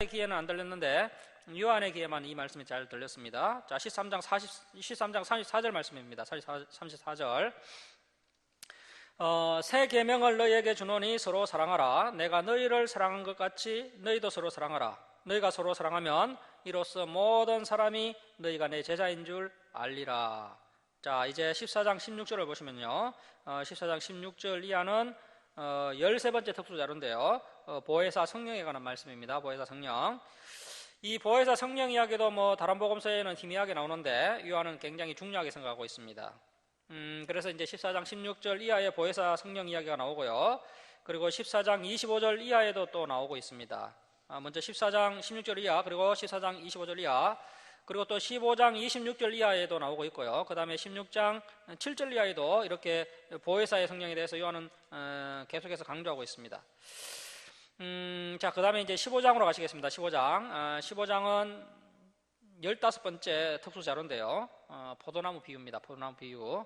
귀에는 안 들렸는데 요한의 귀에만 이 말씀이 잘 들렸습니다. 자, 13장 34절 말씀입니다. 34절. 새 계명을 너희에게 주노니 서로 사랑하라. 내가 너희를 사랑한 것 같이 너희도 서로 사랑하라. 너희가 서로 사랑하면 이로써 모든 사람이 너희가 내 제자인 줄 알리라. 자, 이제 14장 16절을 보시면요, 14장 16절 이하는 13번째 특수자료인데요, 보혜사 성령에 관한 말씀입니다. 보혜사 성령. 이 보혜사 성령 이야기도 다른 복음서에는 희미하게 나오는데 요한은 굉장히 중요하게 생각하고 있습니다. 그래서 이제 14장 16절 이하에 보혜사 성령 이야기가 나오고요, 그리고 14장 25절 이하에도 또 나오고 있습니다. 먼저 14장 16절 이하, 그리고 14장 25절 이하, 그리고 또 15장 26절 이하에도 나오고 있고요. 그 다음에 16장 7절 이하에도 이렇게 보혜사의 성령에 대해서 요한은 계속해서 강조하고 있습니다. 자, 그 다음에 이제 15장으로 가시겠습니다. 15장은 15번째 특수자료인데요, 포도나무 비유입니다. 포도나무 비유.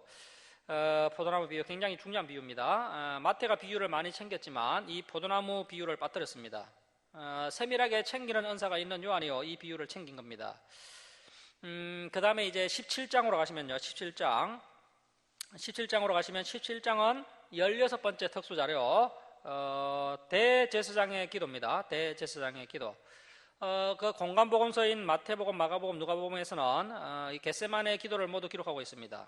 포도나무 비유 굉장히 중요한 비유입니다. 마태가 비유를 많이 챙겼지만 이 포도나무 비유를 빠뜨렸습니다. 세밀하게 챙기는 은사가 있는 요한이요, 이 비유를 챙긴 겁니다. 그 다음에 이제 17장으로 가시면요, 17장으로 가시면 17장은 16번째 특수자료, 대제사장의 기도입니다. 대제사장의 기도. 그 공간복음서인 마태복음, 마가복음, 누가복음에서는 이 겟세마네 기도를 모두 기록하고 있습니다.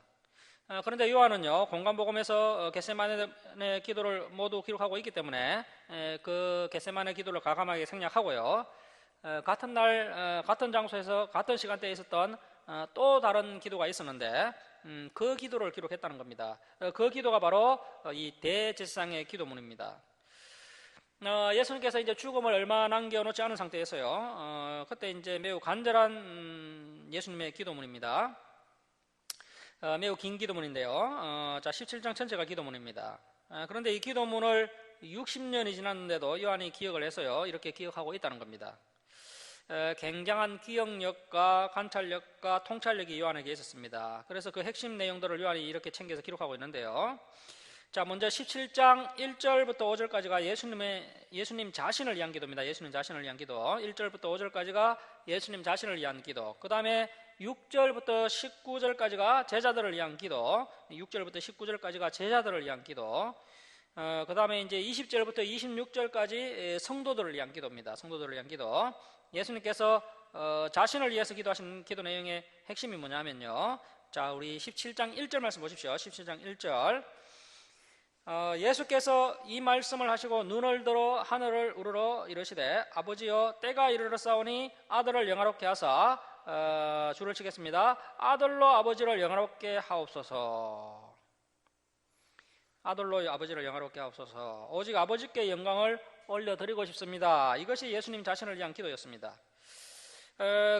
그런데 요한은요, 공간복음에서 겟세마네 기도를 모두 기록하고 있기 때문에 그 겟세마네 기도를 과감하게 생략하고요, 같은 날, 같은 장소에서 같은 시간대에 있었던 또 다른 기도가 있었는데 그 기도를 기록했다는 겁니다. 그 기도가 바로 이 대제사장의 기도문입니다. 예수님께서 이제 죽음을 얼마 남겨놓지 않은 상태에서요, 그때 이제 매우 간절한 예수님의 기도문입니다. 매우 긴 기도문인데요. 자, 17장 전체가 기도문입니다. 그런데 이 기도문을 60년이 지났는데도 요한이 기억을 해서요, 이렇게 기억하고 있다는 겁니다. 굉장한 기억력과 관찰력과 통찰력이 요한에게 있었습니다. 그래서 그 핵심 내용들을 요한이 이렇게 챙겨서 기록하고 있는데요. 자, 먼저 17장 1절부터 5절까지가 예수님 자신을 위한 기도입니다. 예수님 자신을 위한 기도. 1절부터 5절까지가 예수님 자신을 위한 기도. 그 다음에 6절부터 19절까지가 제자들을 위한 기도. 6절부터 19절까지가 제자들을 위한 기도. 그 다음에 이제 20절부터 26절까지 성도들을 위한 기도입니다. 성도들을 위한 기도. 예수님께서 자신을 위해서 기도하신 기도 내용의 핵심이 뭐냐면요, 자, 우리 17장 1절 말씀 보십시오. 17장 1절. 예수께서 이 말씀을 하시고 눈을 들어 하늘을 우러러 이르시되 아버지여, 때가 이르렀사오니 아들을 영화롭게 하사, 줄을 치겠습니다. 아들로 아버지를 영화롭게 하옵소서. 아들로 아버지를 영화롭게 하옵소서. 오직 아버지께 영광을 올려드리고 싶습니다. 이것이 예수님 자신을 위한 기도였습니다.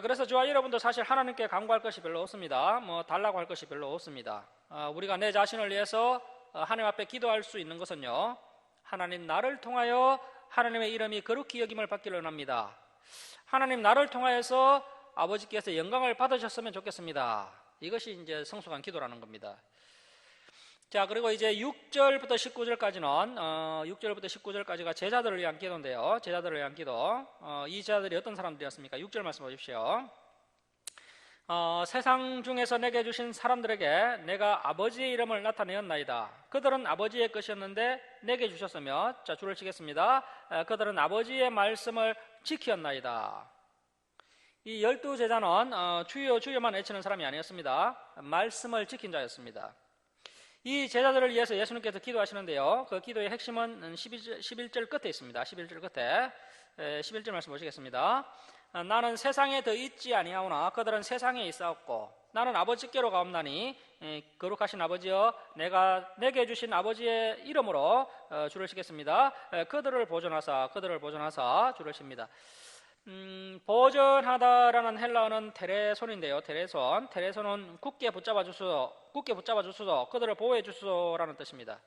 그래서 저와 여러분도 사실 하나님께 간구할 것이 별로 없습니다. 달라고 할 것이 별로 없습니다. 우리가 내 자신을 위해서 하나님 앞에 기도할 수 있는 것은요, 하나님, 나를 통하여 하나님의 이름이 거룩히 여김을 받기를 원합니다. 하나님, 나를 통하여서 아버지께서 영광을 받으셨으면 좋겠습니다. 이것이 이제 성숙한 기도라는 겁니다. 자, 그리고 이제 6절부터 19절까지가 제자들을 위한 기도인데요. 제자들을 위한 기도. 이 제자들이 어떤 사람들이었습니까? 6절 말씀 보십시오. 세상 중에서 내게 주신 사람들에게 내가 아버지의 이름을 나타내었나이다. 그들은 아버지의 것이었는데 내게 주셨으며, 자, 줄을 치겠습니다. 그들은 아버지의 말씀을 지켰나이다. 이 12제자는 주여 주여만 외치는 사람이 아니었습니다. 말씀을 지킨 자였습니다. 이 제자들을 위해서 예수님께서 기도하시는데요, 그 기도의 핵심은 11절 끝에 있습니다. 11절 끝에 11절 말씀 보시겠습니다. 나는 세상에 더 있지 아니하오나 그들은 세상에 있사옵고 나는 아버지께로 가옵나니 거룩하신 아버지여, 내게 주신 아버지의 이름으로, 줄을 치겠습니다. 그들을 보존하사 줄을 칩니다. 보존하다라는 헬라어는 테레손인데요. 테레손은 굳게 붙잡아 주소서, 그들을 보호해 주소서라는 뜻입니다.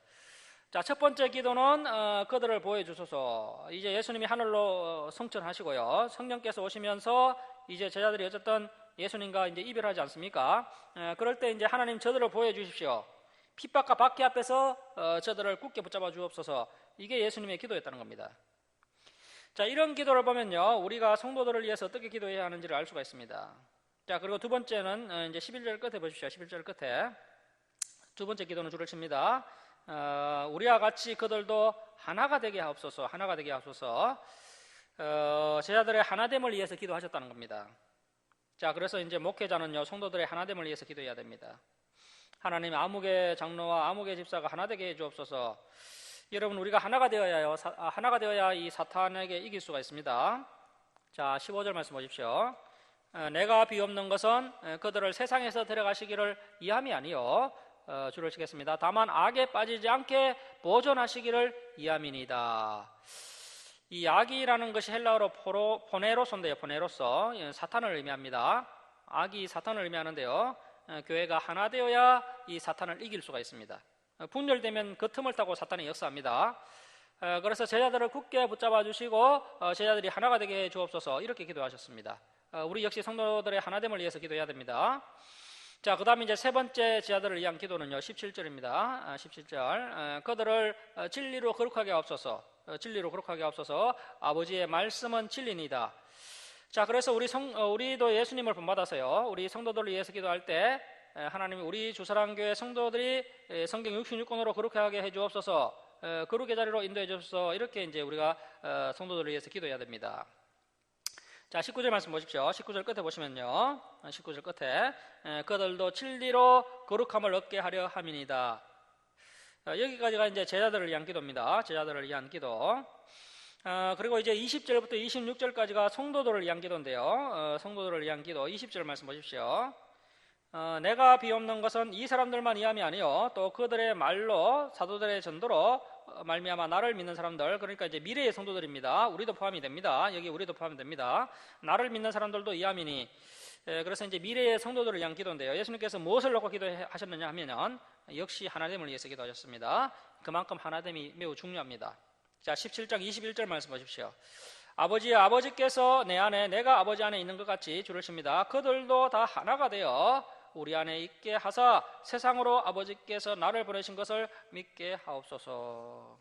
자, 첫 번째 기도는 그들을 보호해 주소서. 이제 예수님이 하늘로 승천하시고요, 성령께서 오시면서 이제 제자들이 어쨌든 예수님과 이제 이별하지 않습니까? 그럴 때 이제 하나님, 저들을 보호해 주십시오. 핍박과 박해 앞에서 저들을 굳게 붙잡아 주옵소서. 이게 예수님의 기도였다는 겁니다. 자, 이런 기도를 보면요, 우리가 성도들을 위해서 어떻게 기도해야 하는지를 알 수가 있습니다. 자, 그리고 두 번째는 이제 11절 끝에 보십시오. 11절 끝에 두 번째 기도는 줄을 칩니다. 우리와 같이 그들도 하나가 되게 하옵소서. 하나가 되게 하옵소서. 제자들의 하나됨을 위해서 기도하셨다는 겁니다. 자, 그래서 이제 목회자는요, 성도들의 하나됨을 위해서 기도해야 됩니다. 하나님, 아무개 장로와 아무개 집사가 하나 되게 해 주옵소서. 여러분, 우리가 하나가 되어야 이 사탄에게 이길 수가 있습니다. 자, 15절 말씀 보십시오. 내가 비옵는 것은 그들을 세상에서 데려가시기를 이함이 아니요, 줄을 치겠습니다. 다만 악에 빠지지 않게 보존하시기를 이함이니이다. 이 악이라는 것이 헬라어로 포네로소인데요. 포네로소, 사탄을 의미합니다. 악이 사탄을 의미하는데요, 교회가 하나 되어야 이 사탄을 이길 수가 있습니다. 분열되면 그 틈을 타고 사탄이 역사합니다. 그래서 제자들을 굳게 붙잡아 주시고 제자들이 하나가 되게 해 주옵소서, 이렇게 기도하셨습니다. 우리 역시 성도들의 하나됨을 위해서 기도해야 됩니다. 자, 그 다음에 이제 세 번째 제자들을 위한 기도는요, 17절입니다. 17절. 그들을 진리로 거룩하게 하옵소서. 진리로 거룩하게 하옵소서. 아버지의 말씀은 진리니이다. 자, 그래서 우리도 예수님을 본받아서요, 우리 성도들을 위해서 기도할 때 하나님이 우리 주사랑교회 성도들이 성경 66권으로 거룩하게 해 주옵소서, 거룩의 자리로 인도해 주옵소서, 이렇게 이제 우리가 성도들을 위해서 기도해야 됩니다. 자, 19절 말씀 보십시오. 19절 끝에 보시면요, 19절 끝에 그들도 진리로 거룩함을 얻게 하려 함이니이다. 여기까지가 이제 제자들을 위한 기도입니다. 제자들을 위한 기도. 그리고 이제 20절부터 26절까지가 성도들을 위한 기도인데요. 성도들을 위한 기도 20절 말씀 보십시오. 내가 비옵는 것은 이 사람들만 이함이 아니요, 또 그들의 말로 사도들의 전도로 말미암아 나를 믿는 사람들, 그러니까 이제 미래의 성도들입니다. 우리도 포함이 됩니다. 여기 우리도 포함이 됩니다. 나를 믿는 사람들도 이함이니. 그래서 이제 미래의 성도들을 위한 기도인데요, 예수님께서 무엇을 놓고 기도하셨느냐 하면은 역시 하나됨을 위해서 기도하셨습니다. 그만큼 하나됨이 매우 중요합니다. 자, 17장 21절 말씀 보십시오. 아버지께서 내 안에 내가 아버지 안에 있는 것 같이 줄을 칩니다. 그들도 다 하나가 되어 우리 안에 있게 하사 세상으로 아버지께서 나를 보내신 것을 믿게 하옵소서.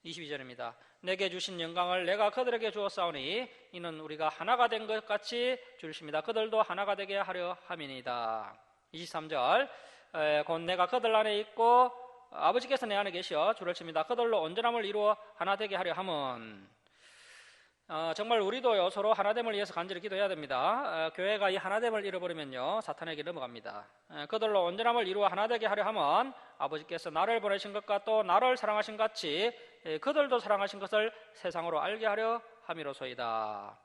22절입니다. 내게 주신 영광을 내가 그들에게 주었사오니 이는 우리가 하나가 된 것 같이 줄십니다. 그들도 하나가 되게 하려 함이니이다. 23절. 곧 내가 그들 안에 있고 아버지께서 내 안에 계시어 줄을 칩니다. 그들로 온전함을 이루어 하나 되게 하려 함은. 정말 우리도요, 서로 하나됨을 위해서 간절히 기도해야 됩니다. 교회가 이 하나됨을 잃어버리면요, 사탄에게 넘어갑니다. 그들로 온전함을 이루어 하나 되게 하려 하면 아버지께서 나를 보내신 것과 또 나를 사랑하신 같이 그들도 사랑하신 것을 세상으로 알게 하려 함이로소이다.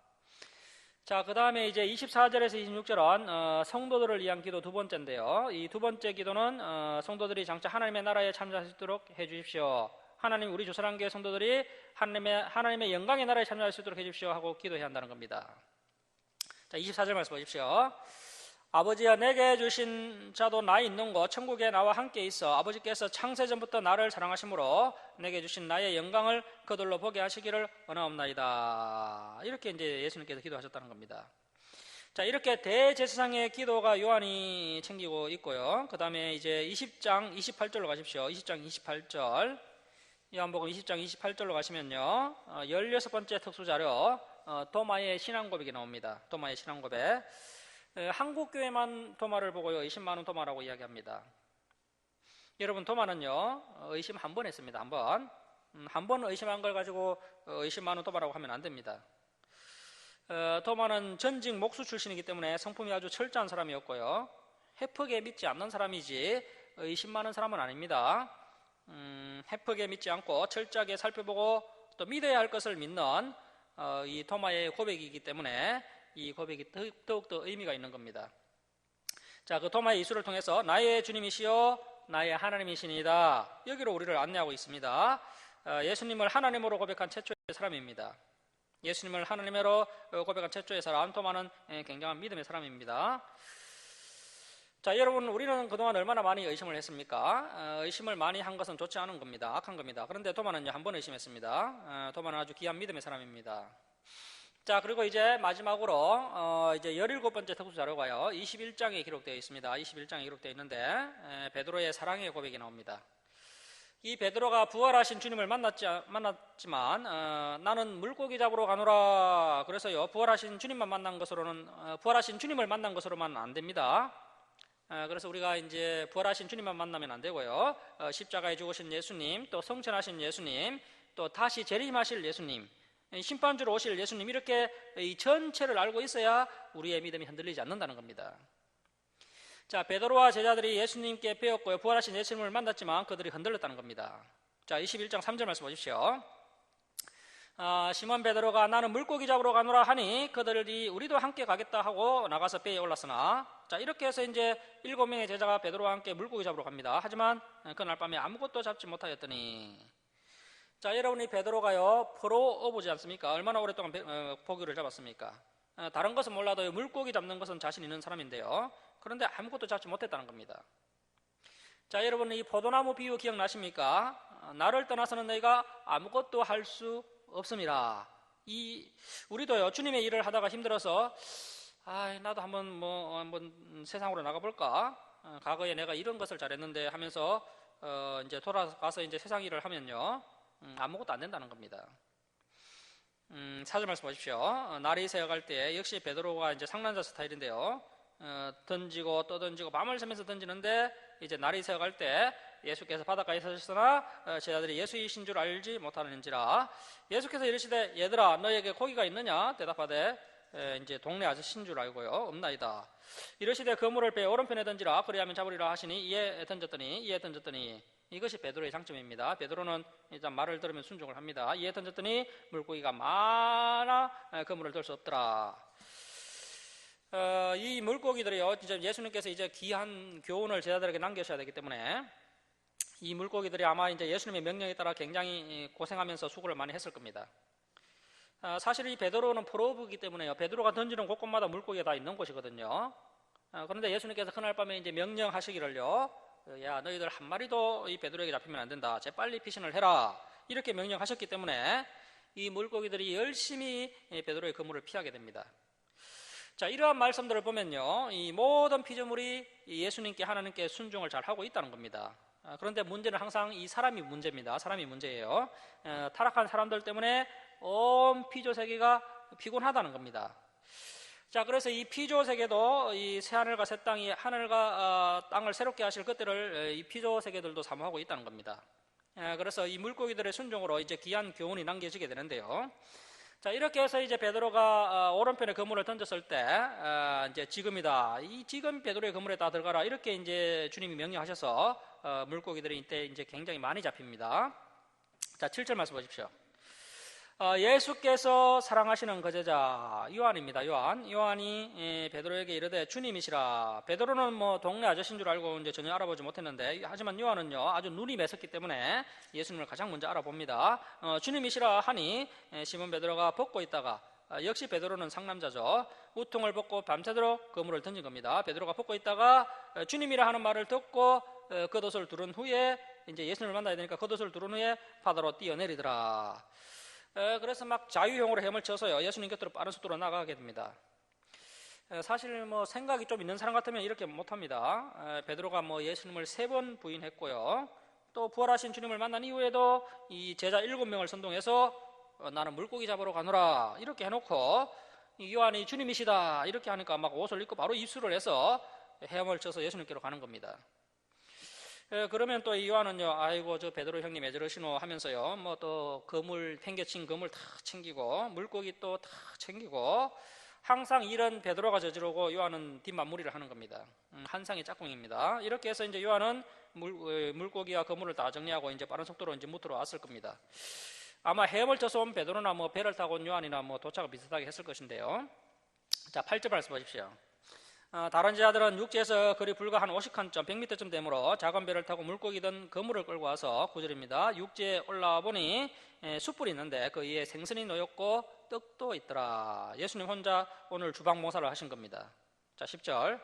자, 그 다음에 이제 24절에서 26절은 성도들을 위한 기도 두 번째인데요, 이 두 번째 기도는 성도들이 장차 하나님의 나라에 참여할 수 있도록 해주십시오. 하나님, 우리 주사랑교회 성도들이 하나님의 영광의 나라에 참여할 수 있도록 해주십시오 하고 기도해야 한다는 겁니다. 자, 24절 말씀 보십시오. 아버지여, 내게 주신 자도 나 있는 곳 천국에 나와 함께 있어 아버지께서 창세전부터 나를 사랑하심으로 내게 주신 나의 영광을 그들로 보게 하시기를 원하옵나이다. 이렇게 이제 예수님께서 기도하셨다는 겁니다. 자, 이렇게 대제사장의 기도가 요한이 챙기고 있고요. 그 다음에 이제 20장 28절로 가십시오. 20장 28절. 요한복음 20장 28절로 가시면요, 16번째 특수자료, 도마의 신앙고백이 나옵니다. 도마의 신앙고백. 한국교회만 도마를 보고요, 의심많은 도마라고 이야기합니다. 여러분, 도마는요, 의심 한 번 했습니다. 한 번. 한 번 의심한 걸 가지고 의심많은 도마라고 하면 안 됩니다. 도마는 전직 목수 출신이기 때문에 성품이 아주 철저한 사람이었고요, 헤프게 믿지 않는 사람이지 의심 많은 사람은 아닙니다. 헤프게 믿지 않고 철저하게 살펴보고 또 믿어야 할 것을 믿는 이 도마의 고백이기 때문에 이 고백이 더욱더 의미가 있는 겁니다. 자, 그 도마의 이수를 통해서 나의 주님이시여 나의 하나님이시니이다, 여기로 우리를 안내하고 있습니다. 예수님을 하나님으로 고백한 최초의 사람입니다. 예수님을 하나님으로 고백한 최초의 사람, 도마는 굉장한 믿음의 사람입니다. 자, 여러분, 우리는 그동안 얼마나 많이 의심을 했습니까? 의심을 많이 한 것은 좋지 않은 겁니다. 악한 겁니다. 그런데 도마는요, 한 번 의심했습니다. 도마는 아주 귀한 믿음의 사람입니다. 자, 그리고 이제 마지막으로 이제 17번째 특수 자료가요, 21장에 기록되어 있습니다. 21장에 기록되어 있는데 베드로의 사랑의 고백이 나옵니다. 이 베드로가 부활하신 주님을 만났지만 나는 물고기 잡으러 가노라. 그래서요, 부활하신 주님을 만난 것으로만 안 됩니다. 그래서 우리가 이제 부활하신 주님만 만나면 안 되고요, 십자가에 죽으신 예수님, 또 성천하신 예수님, 또 다시 재림하실 예수님, 심판주로 오실 예수님, 이렇게 이 전체를 알고 있어야 우리의 믿음이 흔들리지 않는다는 겁니다. 자, 베드로와 제자들이 예수님께 배웠고요, 부활하신 예수님을 만났지만 그들이 흔들렸다는 겁니다. 자, 21장 3절 말씀 보십시오. 시몬 베드로가 나는 물고기 잡으러 가노라 하니 그들이 우리도 함께 가겠다 하고 나가서 배에 올랐으나, 자, 이렇게 해서 이제 7명의 제자가 베드로와 함께 물고기 잡으러 갑니다. 하지만 그날 밤에 아무것도 잡지 못하였더니, 자, 여러분이 베드로가요 프로어부지 않습니까? 얼마나 오랫동안 고기를 잡았습니까? 다른 것은 몰라도 물고기 잡는 것은 자신 있는 사람인데요, 그런데 아무것도 잡지 못했다는 겁니다. 자, 여러분 이 포도나무 비유 기억나십니까? 나를 떠나서는 너희가 아무것도 할 수 없습니다. 우리도요, 주님의 일을 하다가 힘들어서 나도 한번 세상으로 나가볼까? 과거에 내가 이런 것을 잘했는데 하면서 이제 돌아가서 이제 세상 일을 하면요, 아무것도 안 된다는 겁니다. 4절 말씀 보십시오. 날이 새어갈 때 역시 베드로가 이제 상남자 스타일인데요, 던지고 또 던지고 밤을 새면서 던지는데, 이제 날이 새어갈 때 예수께서 바닷가에 서셨으나 제자들이 예수이신 줄 알지 못하는지라. 예수께서 이르시되 얘들아 너에게 고기가 있느냐? 대답하되 이제 동네 아저씨인 줄 알고요, 없나이다. 이르시되 그물을 배 오른편에 던지라. 그리하면 잡으리라 하시니 이에 던졌더니 이것이 베드로의 장점입니다. 베드로는 일단 말을 들으면 순종을 합니다. 이에 던졌더니 물고기가 많아 그물을 들 수 없더라. 이 물고기들이요, 진짜 예수님께서 이제 귀한 교훈을 제자들에게 남겨주셔야 되기 때문에 이 물고기들이 아마 이제 예수님의 명령에 따라 굉장히 고생하면서 수고를 많이 했을 겁니다. 사실 이 베드로는 프로브이기 때문에요, 베드로가 던지는 곳곳마다 물고기가 다 있는 곳이거든요. 그런데 예수님께서 그날 밤에 이제 명령하시기를요, 야, 너희들 한 마리도 이 베드로에게 잡히면 안 된다. 재빨리 피신을 해라. 이렇게 명령하셨기 때문에 이 물고기들이 열심히 베드로의 그물을 피하게 됩니다. 자, 이러한 말씀들을 보면요, 이 모든 피조물이 예수님께 하나님께 순종을 잘 하고 있다는 겁니다. 그런데 문제는 항상 이 사람이 문제입니다. 사람이 문제예요. 타락한 사람들 때문에 온 피조 세계가 피곤하다는 겁니다. 자, 그래서 이 피조 세계도 이 새하늘과 새 땅이 하늘과 땅을 새롭게 하실 그때를 이 피조 세계들도 사모하고 있다는 겁니다. 그래서 이 물고기들의 순종으로 이제 귀한 교훈이 남겨지게 되는데요. 자, 이렇게 해서 이제 베드로가 오른편에 그물을 던졌을 때 이제 지금이다. 이 지금 베드로의 그물에 다 들어가라. 이렇게 이제 주님이 명령하셔서 물고기들이 이때 이제 굉장히 많이 잡힙니다. 자, 7절 말씀 보십시오. 예수께서 사랑하시는 그 제자 요한입니다. 요한이 베드로에게 이르되 주님이시라. 베드로는 뭐 동네 아저씨인 줄 알고 이제 전혀 알아보지 못했는데, 하지만 요한은요 아주 눈이 매섭기 때문에 예수님을 가장 먼저 알아봅니다. 주님이시라 하니 시몬 베드로가 벗고 있다가, 역시 베드로는 상남자죠, 우통을 벗고 밤새도록 그물을 던진 겁니다. 베드로가 벗고 있다가 주님이라 하는 말을 듣고 겉옷을 두른 후에, 이제 예수님을 만나야 되니까 겉옷을 두른 후에 바다로 뛰어내리더라. 그래서 막 자유형으로 헤엄을 쳐서요, 예수님 곁으로 빠른 속도로 나가게 됩니다. 사실 뭐 생각이 좀 있는 사람 같으면 이렇게 못합니다. 베드로가 뭐 예수님을 3번 부인했고요, 또 부활하신 주님을 만난 이후에도 이 제자 7명을 선동해서 나는 물고기 잡으러 가노라 이렇게 해놓고, 이 요한이 주님이시다 이렇게 하니까 막 옷을 입고 바로 입수를 해서 헤엄을 쳐서 예수님께로 가는 겁니다. 그러면 또 이 요한은요, 아이고 저 베드로 형님 왜 저러시노 하면서요, 뭐 또 그물 팽개친 그물 다 챙기고 물고기 또 다 챙기고, 항상 이런 베드로가 저지르고 요한은 뒷마무리를 하는 겁니다. 한상의 짝꿍입니다. 이렇게 해서 이제 요한은 물고기와 그물을 다 정리하고 이제 빠른 속도로 이제 무트로 왔을 겁니다. 아마 헤엄을 쳐서 온 베드로나 뭐 배를 타고 온 요한이나 뭐 도착을 비슷하게 했을 것인데요. 자, 8절 말씀 보십시오. 다른 제자들은 육지에서 거리 불과 한 50칸쯤 100m쯤 되므로 작은 배를 타고 물고기든 그물을 끌고 와서 9절입니다. 육지에 올라와 보니 숯불이 있는데 그 위에 생선이 놓였고 떡도 있더라. 예수님 혼자 오늘 주방 봉사를 하신 겁니다. 자, 10절.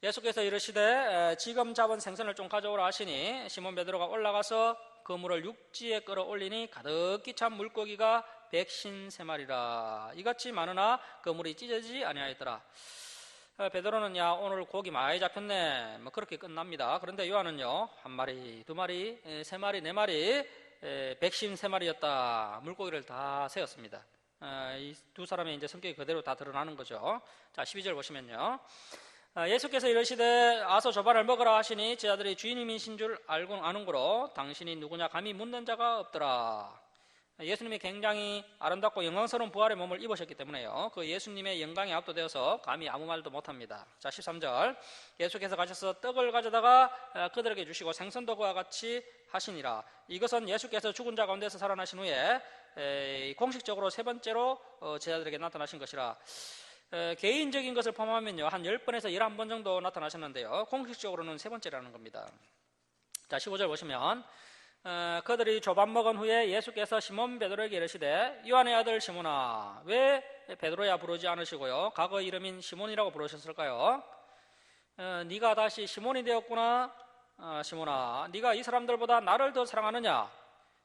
예수께서 이르시되 지금 잡은 생선을 좀 가져오라 하시니 시몬 베드로가 올라가서 그물을 육지에 끌어올리니 가득히 찬 물고기가 153마리라. 이같이 많으나 그물이 찢어지지 아니하였더라. 베드로는 야 오늘 고기 많이 잡혔네 뭐 그렇게 끝납니다. 그런데 요한은요 한 마리, 두 마리, 세 마리, 네 마리, 153마리였다. 물고기를 다 세었습니다. 이 두 사람의 이제 성격이 그대로 다 드러나는 거죠. 자 12절 보시면요. 예수께서 이르시되 아서 조반을 먹으라 하시니 제자들이 주인님이신 줄 알고 아는고로 당신이 누구냐 감히 묻는 자가 없더라. 예수님이 굉장히 아름답고 영광스러운 부활의 몸을 입으셨기 때문에요. 그 예수님의 영광에 압도되어서 감히 아무 말도 못합니다. 자 13절 예수께서 가셔서 떡을 가져다가 그들에게 주시고 생선도 그와 같이 하시니라. 이것은 예수께서 죽은 자 가운데서 살아나신 후에 공식적으로 세 번째로 제자들에게 나타나신 것이라. 개인적인 것을 포함하면요 한 10번에서 11번 정도 나타나셨는데요 공식적으로는 세 번째라는 겁니다. 자 15절 보시면 그들이 조반 먹은 후에 예수께서 시몬 베드로에게 이르시되 요한의 아들 시몬아 왜 베드로야 부르지 않으시고요 과거 이름인 시몬이라고 부르셨을까요? 네가 다시 시몬이 되었구나. 시몬아 네가 이 사람들보다 나를 더 사랑하느냐.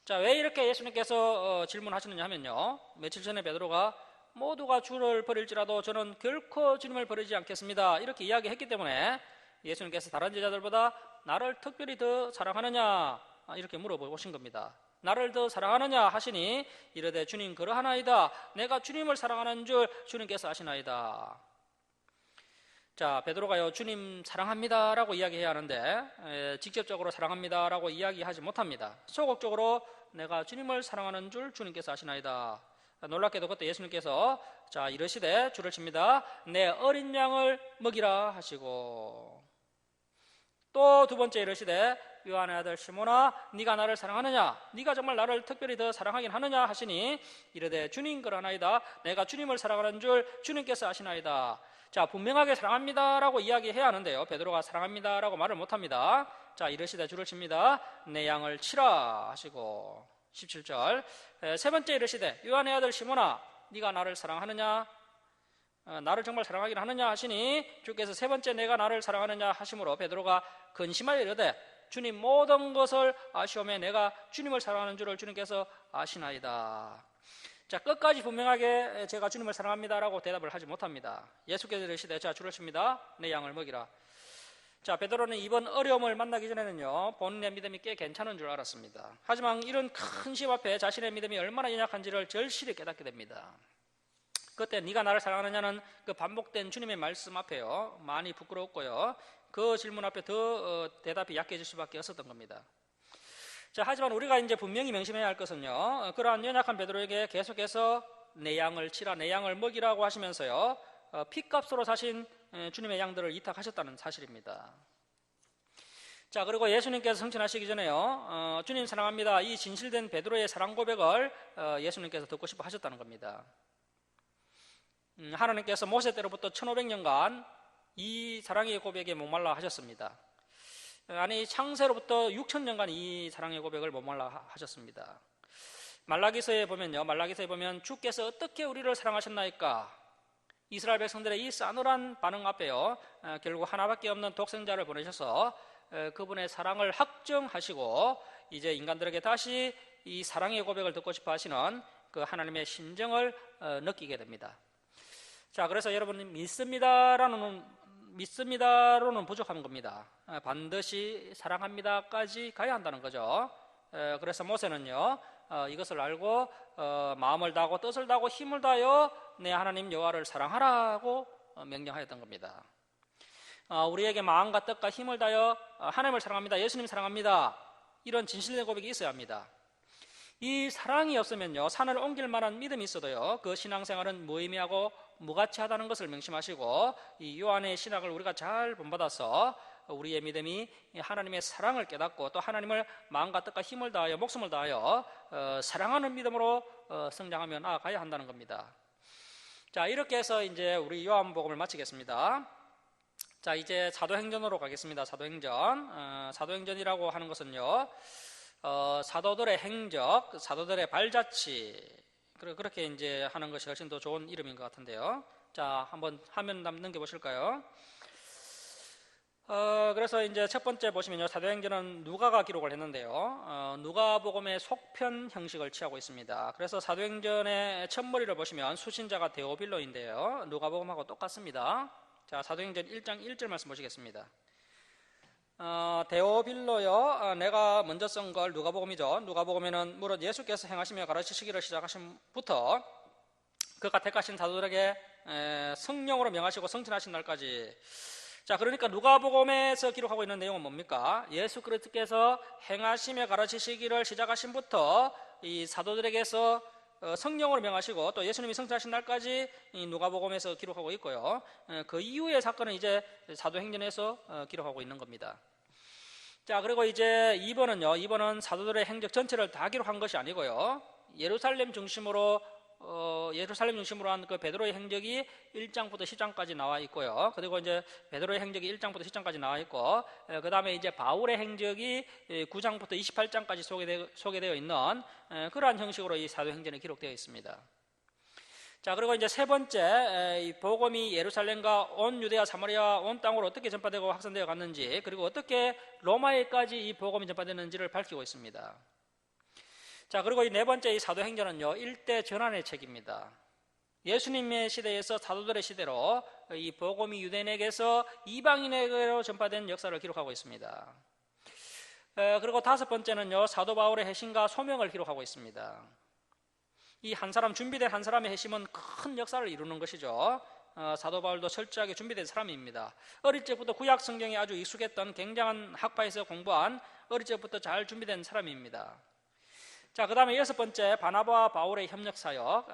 자 왜 이렇게 예수님께서 질문하시느냐 하면요 며칠 전에 베드로가 모두가 주를 버릴지라도 저는 결코 주님을 버리지 않겠습니다 이렇게 이야기했기 때문에 예수님께서 다른 제자들보다 나를 특별히 더 사랑하느냐 이렇게 물어보신 겁니다. 나를 더 사랑하느냐 하시니 이르되 주님 그러하나이다. 내가 주님을 사랑하는 줄 주님께서 아시나이다. 자 베드로가요 주님 사랑합니다 라고 이야기해야 하는데 직접적으로 사랑합니다 라고 이야기하지 못합니다. 소극적으로 내가 주님을 사랑하는 줄 주님께서 아시나이다. 놀랍게도 그때 예수님께서 자 이르시되 줄을 칩니다. 내 어린 양을 먹이라 하시고 또 두 번째 이르시되 요한의 아들 시몬아 네가 나를 사랑하느냐. 네가 정말 나를 특별히 더 사랑하긴 하느냐 하시니 이르되 주님 그러나이다. 내가 주님을 사랑하는 줄 주님께서 아시나이다. 자 분명하게 사랑합니다 라고 이야기해야 하는데요 베드로가 사랑합니다 라고 말을 못합니다. 자 이르시되 줄을 칩니다. 내 양을 치라 하시고 17절 세 번째 이르시되 요한의 아들 시몬아 네가 나를 사랑하느냐. 나를 정말 사랑하긴 하느냐 하시니 주께서 세 번째 내가 나를 사랑하느냐 하심으로 베드로가 근심하여 이르되 주님 모든 것을 아시오매 내가 주님을 사랑하는 줄을 주님께서 아시나이다. 자 끝까지 분명하게 제가 주님을 사랑합니다 라고 대답을 하지 못합니다. 예수께서 이르시되 자 줄을 칩니다. 내 양을 먹이라. 자 베드로는 이번 어려움을 만나기 전에는요 본인의 믿음이 꽤 괜찮은 줄 알았습니다. 하지만 이런 큰 시험 앞에 자신의 믿음이 얼마나 연약한지를 절실히 깨닫게 됩니다. 그때 네가 나를 사랑하느냐는 그 반복된 주님의 말씀 앞에요 많이 부끄러웠고요 그 질문 앞에 더 대답이 약해질 수밖에 없었던 겁니다. 자 하지만 우리가 이제 분명히 명심해야 할 것은요 그러한 연약한 베드로에게 계속해서 내 양을 치라 내 양을 먹이라고 하시면서요 핏값으로 사신 주님의 양들을 이탁하셨다는 사실입니다. 자 그리고 예수님께서 승천하시기 전에요 주님 사랑합니다 이 진실된 베드로의 사랑 고백을 예수님께서 듣고 싶어 하셨다는 겁니다. 하나님께서 모세 때로부터 1500년간 이 사랑의 고백에 목말라 하셨습니다. 아니 창세로부터 6000년간 이 사랑의 고백을 목말라 하셨습니다. 말라기서에 보면 주께서 어떻게 우리를 사랑하셨나이까. 이스라엘 백성들의 이 싸늘한 반응 앞에요 결국 하나밖에 없는 독생자를 보내셔서 그분의 사랑을 확정하시고 이제 인간들에게 다시 이 사랑의 고백을 듣고 싶어 하시는 그 하나님의 심정을 느끼게 됩니다. 자 그래서 여러분 믿습니다로는 부족한 겁니다. 반드시 사랑합니다까지 가야 한다는 거죠. 그래서 모세는요 이것을 알고 마음을 다하고 뜻을 다하고 힘을 다하여 내 하나님 여호와를 사랑하라고 명령하였던 겁니다. 우리에게 마음과 뜻과 힘을 다하여 하나님을 사랑합니다 예수님 사랑합니다 이런 진실된 고백이 있어야 합니다. 이 사랑이 없으면요 산을 옮길 만한 믿음이 있어도요 그 신앙생활은 무의미하고 무가치하다는 것을 명심하시고 이 요한의 신학을 우리가 잘 본받아서 우리의 믿음이 하나님의 사랑을 깨닫고 또 하나님을 마음과 뜻과 힘을 다하여 목숨을 다하여 사랑하는 믿음으로 성장하며 나아가야 한다는 겁니다. 자 이렇게 해서 이제 우리 요한복음을 마치겠습니다. 자 이제 사도행전으로 가겠습니다. 사도행전이라고 하는 것은요 사도들의 행적, 사도들의 발자취 그렇게 이제 하는 것이 훨씬 더 좋은 이름인 것 같은데요. 자 한번 화면 넘겨보실까요? 그래서 이제 첫 번째 보시면요 사도행전은 누가가 기록을 했는데요 누가복음의 속편 형식을 취하고 있습니다. 그래서 사도행전의 첫머리를 보시면 수신자가 데오빌로인데요 누가복음하고 똑같습니다. 자, 사도행전 1장 1절 말씀 보시겠습니다. 데오빌로여, 내가 먼저 쓴 걸 누가복음이죠. 누가복음에는 무릇 예수께서 행하시며 가르치시기를 시작하신부터 그가 택하신 사도들에게 성령으로 명하시고 성천하신 날까지. 자, 그러니까 누가복음에서 기록하고 있는 내용은 뭡니까? 예수 그리스도께서 행하시며 가르치시기를 시작하신부터 이 사도들에게서 성령으로 명하시고 또 예수님이 성천하신 날까지 이 누가복음에서 기록하고 있고요. 그 이후의 사건은 이제 사도행전에서 기록하고 있는 겁니다. 자, 그리고 이제 2번은 사도들의 행적 전체를 다 기록한 것이 아니고요. 예루살렘 중심으로 한 그 베드로의 행적이 1장부터 10장까지 나와 있고요. 그리고 이제 베드로의 행적이 1장부터 10장까지 나와 있고, 그 다음에 이제 바울의 행적이 9장부터 28장까지 소개되어 있는 그러한 형식으로 이 사도행전에 기록되어 있습니다. 자, 그리고 이제 세 번째, 이 복음이 예루살렘과 온 유대와 사마리아 온 땅으로 어떻게 전파되고 확산되어 갔는지, 그리고 어떻게 로마에까지 이 복음이 전파되는지를 밝히고 있습니다. 자, 그리고 이 네 번째 이 사도행전은요, 일대 전환의 책입니다. 예수님의 시대에서 사도들의 시대로 이 복음이 유대인에게서 이방인에게로 전파된 역사를 기록하고 있습니다. 그리고 다섯 번째는요, 사도 바울의 회심과 소명을 기록하고 있습니다. 이 한 사람, 준비된 한 사람의 회심은 큰 역사를 이루는 것이죠. 사도 바울도 철저하게 준비된 사람입니다. 어릴 적부터 구약 성경에 아주 익숙했던 굉장한 학파에서 공부한 어릴 적부터 잘 준비된 사람입니다. 자, 그 다음에 여섯 번째, 바나바와 바울의 협력 사역.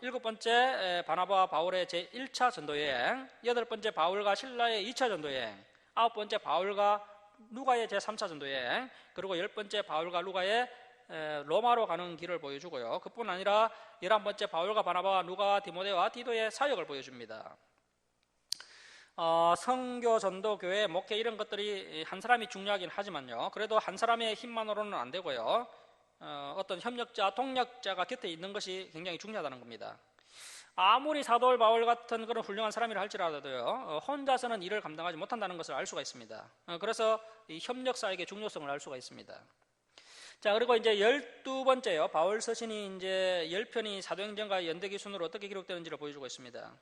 일곱 번째, 바나바와 바울의 제1차 전도여행. 여덟 번째, 바울과 신라의 2차 전도여행. 아홉 번째, 바울과 루가의 제3차 전도여행. 그리고 열 번째, 바울과 루가의 로마로 가는 길을 보여주고요. 그뿐 아니라 11번째, 바울과 바나바와 누가와 디모데와 디도의 사역을 보여줍니다. 선교, 전도, 교회, 목회 이런 것들이 한 사람이 중요하긴 하지만요. 그래도 한 사람의 힘만으로는 안 되고요. 어떤 협력자, 동력자가 곁에 있는 것이 굉장히 중요하다는 겁니다. 아무리 사도 바울 같은 그런 훌륭한 사람이라 할지라도요, 혼자서는 일을 감당하지 못한다는 것을 알 수가 있습니다. 그래서 이 협력사역의 중요성을 알 수가 있습니다. 자, 그리고 이제 12번째요. 바울 서신이 이제 10편이 사도행전과 연대기 순으로 어떻게 기록되는지를 보여주고 있습니다.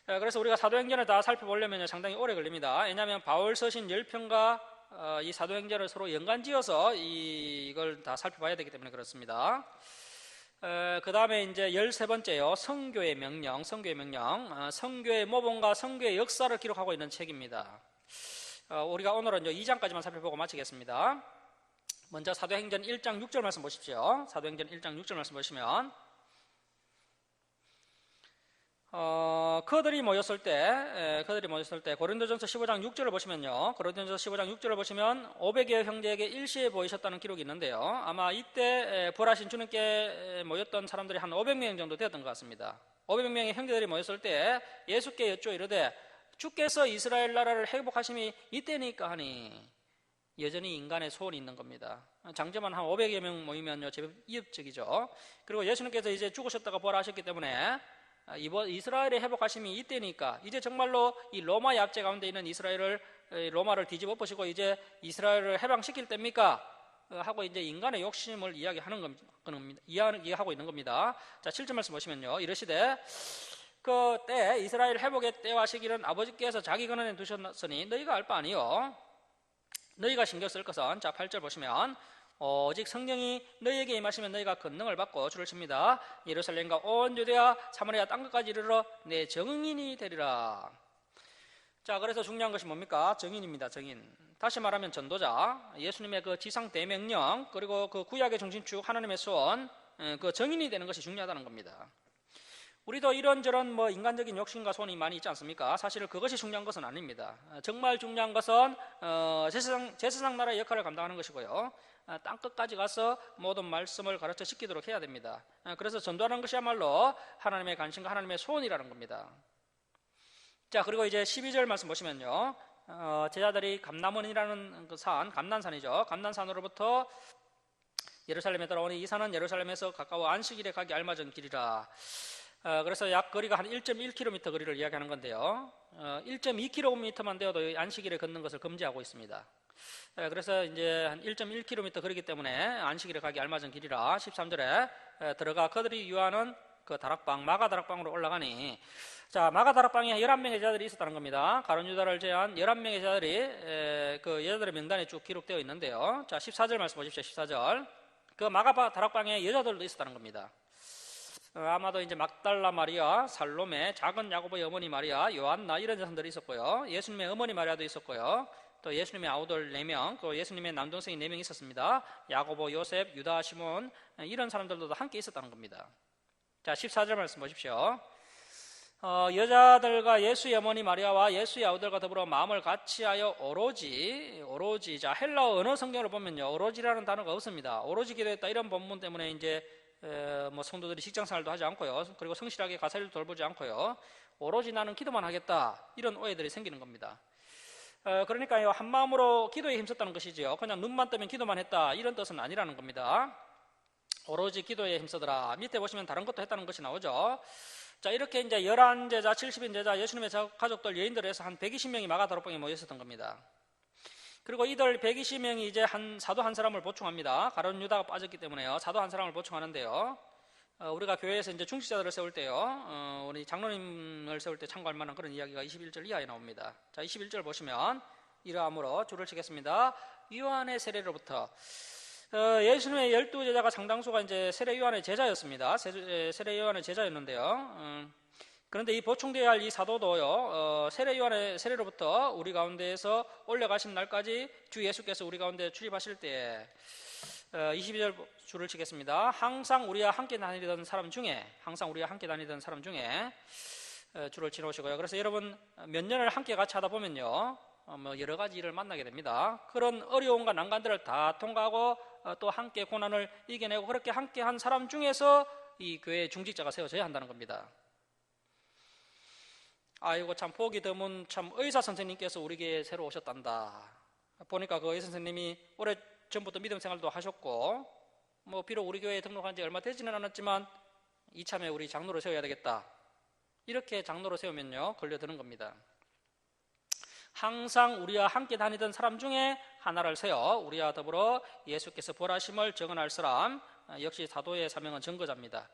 그래서 우리가 사도행전을 다 살펴보려면 상당히 오래 걸립니다. 왜냐하면 바울 서신 10편과 이 사도행전을 서로 연관지어서 이걸 다 살펴봐야 되기 때문에 그렇습니다. 그 다음에 이제 13번째요. 성교의 명령. 성교의 모범과 성교의 역사를 기록하고 있는 책입니다. 우리가 오늘은 2장까지만 살펴보고 마치겠습니다. 먼저 사도행전 1장 6절 말씀 보십시오. 사도행전 1장 6절 말씀 보시면 그들이 모였을 때 고린도전서 15장 6절을 보시면요. 고린도전서 15장 6절을 보시면 500여 형제에게 일시에 보이셨다는 기록이 있는데요. 아마 이때 부활하신 주님께 모였던 사람들이 한 500명 정도 되었던 것 같습니다. 500명의 형제들이 모였을 때 예수께 여쭈어 이르되 주께서 이스라엘 나라를 회복하심이 이때니까 하니 여전히 인간의 소원이 있는 겁니다. 장제만 한 500여 명 모이면요, 제법 이협적이죠. 그리고 예수님께서 이제 죽으셨다가 부활하셨기 때문에 이번 이스라엘의 회복하심이 이때니까 이제 정말로 이 로마의 압제 가운데 있는 로마를 뒤집어 엎으시고 이제 이스라엘을 해방시킬 때입니까? 하고 이제 인간의 욕심을 이야기하고 있는 겁니다. 자, 7절 말씀 보시면요, 이르시되 그 때 이스라엘 회복의 때와 시기는 아버지께서 자기 권한에 두셨으니 너희가 알 바 아니요. 너희가 신경 쓸 것은, 자 8절 보시면 오직 성령이 너희에게 임하시면 너희가 권능을 받고 주를 칩니다. 예루살렘과 온 유대와 사마리아 땅끝까지 이르러 내 증인이 되리라. 자, 그래서 중요한 것이 뭡니까? 증인입니다. 증인. 다시 말하면 전도자, 예수님의 그 지상 대명령, 그리고 그 구약의 중심축 하나님의 소원, 그 증인이 되는 것이 중요하다는 겁니다. 우리도 이런저런 인간적인 욕심과 소원이 많이 있지 않습니까? 사실 그것이 중요한 것은 아닙니다. 정말 중요한 것은 제사장 나라의 역할을 감당하는 것이고요. 땅끝까지 가서 모든 말씀을 가르쳐 시키도록 해야 됩니다. 그래서 전도하는 것이야말로 하나님의 관심과 하나님의 소원이라는 겁니다. 자, 그리고 이제 12절 말씀 보시면요, 제자들이 감남원이라는 그 산, 감난산이죠. 감난산으로부터 예루살렘에 들어오니 이 산은 예루살렘에서 가까워 안식일에 가기 알맞은 길이라. 그래서 약 거리가 한 1.1km 거리를 이야기하는 건데요. 1.2km만 되어도 안식일에 걷는 것을 금지하고 있습니다. 그래서 이제 한 1.1km 거리기 때문에 안식일에 가기 알맞은 길이라 13절에 들어가 그들이 유하는 그 다락방 마가 다락방으로 올라가니 자 마가 다락방에 11명의 제자들이 있었다는 겁니다. 가룟 유다를 제한 11명의 제자들이 그 여자들의 명단에 쭉 기록되어 있는데요. 자 14절 말씀 보십시오. 14절 그 마가 다락방에 여자들도 있었다는 겁니다. 아마도 이제 막달라 마리아, 살로메, 작은 야고보의 어머니 마리아, 요한나 이런 사람들이 있었고요. 예수님의 어머니 마리아도 있었고요. 또 예수님의 아우들 4명, 또 예수님의 남동생이 4명 있었습니다. 야고보, 요셉, 유다, 시몬 이런 사람들도 함께 있었다는 겁니다. 자 14절 말씀 보십시오. 여자들과 예수의 어머니 마리아와 예수의 아우들과 더불어 마음을 같이하여 오로지 자 헬라어 언어 성경을 보면요 오로지라는 단어가 없습니다. 오로지 기도했다 이런 본문 때문에 이제 뭐 성도들이 직장생활도 하지 않고요. 그리고 성실하게 가사일도 돌보지 않고요. 오로지 나는 기도만 하겠다 이런 오해들이 생기는 겁니다. 그러니까요 한 마음으로 기도에 힘썼다는 것이지요. 그냥 눈만 뜨면 기도만 했다 이런 뜻은 아니라는 겁니다. 오로지 기도에 힘쓰더라. 밑에 보시면 다른 것도 했다는 것이 나오죠. 자 이렇게 이제 11제자, 70인 제자, 예수님의 가족들, 여인들을 해서 한 120명이 마가 다락방에 모여 있었던 겁니다. 그리고 이들 120명이 이제 사도 한 사람을 보충합니다. 가룟 유다가 빠졌기 때문에요. 사도 한 사람을 보충하는데요. 우리가 교회에서 이제 중직자들을 세울 때요. 우리 장로님을 세울 때 참고할 만한 그런 이야기가 21절 이하에 나옵니다. 자, 21절 보시면 이러함으로 줄을 치겠습니다. 요한의 세례로부터 예수님의 12제자가 상당수가 이제 세례 요한의 제자였습니다. 세례 요한의 제자였는데요. 그런데 이 보충되어야 할 이 사도도요, 세례 요한의 세례로부터 우리 가운데에서 올려가신 날까지 주 예수께서 우리 가운데 출입하실 때 22절 줄을 치겠습니다. 항상 우리와 함께 다니던 사람 중에 줄을 치놓으시고요. 그래서 여러분 몇 년을 함께 같이 하다 보면요, 뭐 여러 가지 일을 만나게 됩니다. 그런 어려움과 난관들을 다 통과하고 또 함께 고난을 이겨내고 그렇게 함께 한 사람 중에서 이 교회의 중직자가 세워져야 한다는 겁니다. 아이고 참 보기 드문 참 의사 선생님께서 우리 교회에 새로 오셨단다. 보니까 그 의사 선생님이 오래 전부터 믿음 생활도 하셨고 뭐 비록 우리 교회에 등록한 지 얼마 되지는 않았지만 이참에 우리 장로를 세워야 되겠다. 이렇게 장로를 세우면요 걸려드는 겁니다. 항상 우리와 함께 다니던 사람 중에 하나를 세워 우리와 더불어 예수께서 벌하심을 증언할 사람, 역시 사도의 사명은 증거자입니다.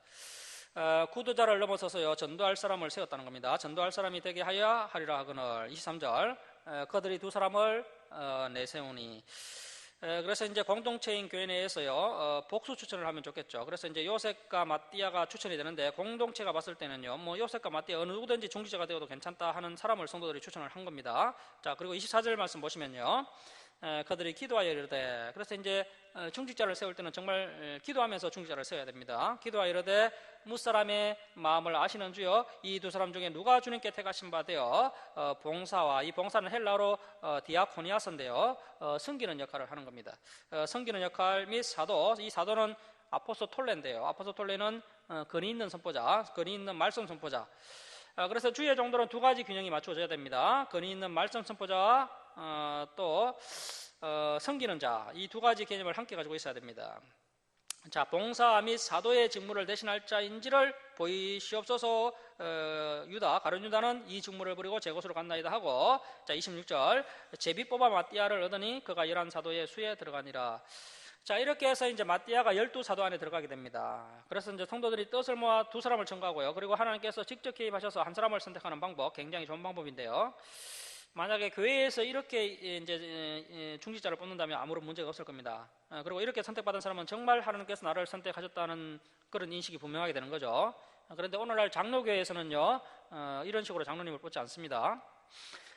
구도자를 넘어서서요 전도할 사람을 세웠다는 겁니다. 전도할 사람이 되게 하여 하리라 하거늘. 23절 그들이 두 사람을 내세우니. 그래서 이제 공동체인 교회 내에서요 복수 추천을 하면 좋겠죠. 그래서 이제 요셉과 마띠아가 추천이 되는데 공동체가 봤을 때는요 뭐 요셉과 마띠아 어느 누구든지 중직자가 되어도 괜찮다 하는 사람을 성도들이 추천을 한 겁니다. 자 그리고 24절 말씀 보시면요 그들이 기도하여 이르되, 그래서 이제 중직자를 세울 때는 정말 기도하면서 중직자를 세워야 됩니다. 기도하여 이르되 무사람의 마음을 아시는 주여 이 두 사람 중에 누가 주님께 택하신 바 되어 봉사와, 이 봉사는 헬라어로 디아코니아서인데요 섬기는 역할을 하는 겁니다. 섬기는 역할 및 사도, 이 사도는 아포스톨레인데요 아포스톨레는 근위 있는 선포자, 근위 있는 말씀 선포자. 그래서 주의 정도는 두 가지 균형이 맞춰져야 됩니다. 근위 있는 말씀 선포자와 또 섬기는 자, 이 두 가지 개념을 함께 가지고 있어야 됩니다. 자, 봉사 및 사도의 직무를 대신할 자인지를 보이시옵소서. 유다, 가룟 유다는 이 직무를 버리고 제 곳으로 갔나이다 하고, 자 26절 제비 뽑아 마띠아를 얻으니 그가 11사도의 수에 들어가니라. 자 이렇게 해서 이제 마띠아가 12사도 안에 들어가게 됩니다. 그래서 이제 성도들이 뜻을 모아 두 사람을 청구하고요. 그리고 하나님께서 직접 개입하셔서 한 사람을 선택하는 방법, 굉장히 좋은 방법인데요. 만약에 교회에서 이렇게 이제 중직자를 뽑는다면 아무런 문제가 없을 겁니다. 그리고 이렇게 선택받은 사람은 정말 하나님께서 나를 선택하셨다는 그런 인식이 분명하게 되는 거죠. 그런데 오늘날 장로교회에서는요 이런 식으로 장로님을 뽑지 않습니다.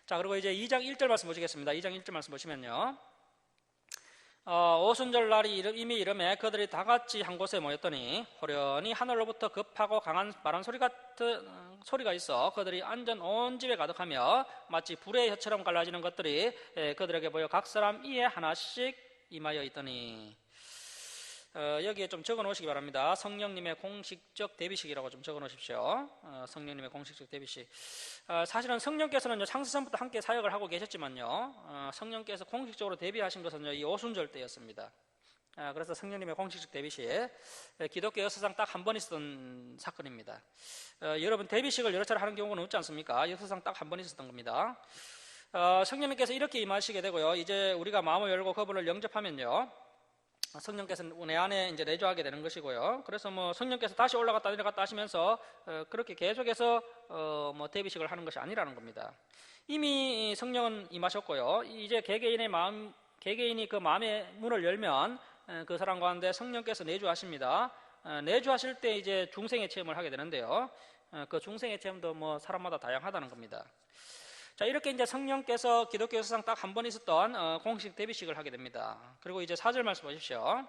자 그리고 이제 2장 1절 말씀 보시겠습니다. 2장 1절 말씀 보시면요 오순절 날이 이미 이름에 그들이 다 같이 한 곳에 모였더니 호련히 하늘로부터 급하고 강한 바람 소리 같은 소리가 있어 그들이 앉은 온 집에 가득하며 마치 불의 혀처럼 갈라지는 것들이 그들에게 보여 각 사람 이에 하나씩 임하여 있더니. 여기에 좀 적어 놓으시기 바랍니다. 성령님의 공식적 대비식이라고 좀 적어 놓으십시오. 성령님의 공식적 대비식. 사실은 성령께서는 창세전부터 함께 사역을 하고 계셨지만요 성령께서 공식적으로 대비하신 것은 이 오순절 때였습니다. 그래서 성령님의 공식적 대비식, 기독교 역사상 딱 한 번 있었던 사건입니다. 여러분 대비식을 여러 차례 하는 경우는 없지 않습니까? 역사상 딱 한 번 있었던 겁니다. 성령님께서 이렇게 임하시게 되고요 이제 우리가 마음을 열고 그분을 영접하면요 성령께서는 내 안에 이제 내주하게 되는 것이고요. 그래서 뭐 성령께서 다시 올라갔다 내려갔다 하시면서 그렇게 계속해서 뭐 대비식을 하는 것이 아니라는 겁니다. 이미 성령은 임하셨고요. 이제 개개인이 그 마음의 문을 열면 그 사람 가운데 성령께서 내주하십니다. 내주하실 때 이제 중생의 체험을 하게 되는데요. 그 중생의 체험도 뭐 사람마다 다양하다는 겁니다. 자, 이렇게 이제 성령께서 기독교 역사상 딱 한 번 있었던 공식 대비식을 하게 됩니다. 그리고 이제 4절 말씀 보십시오.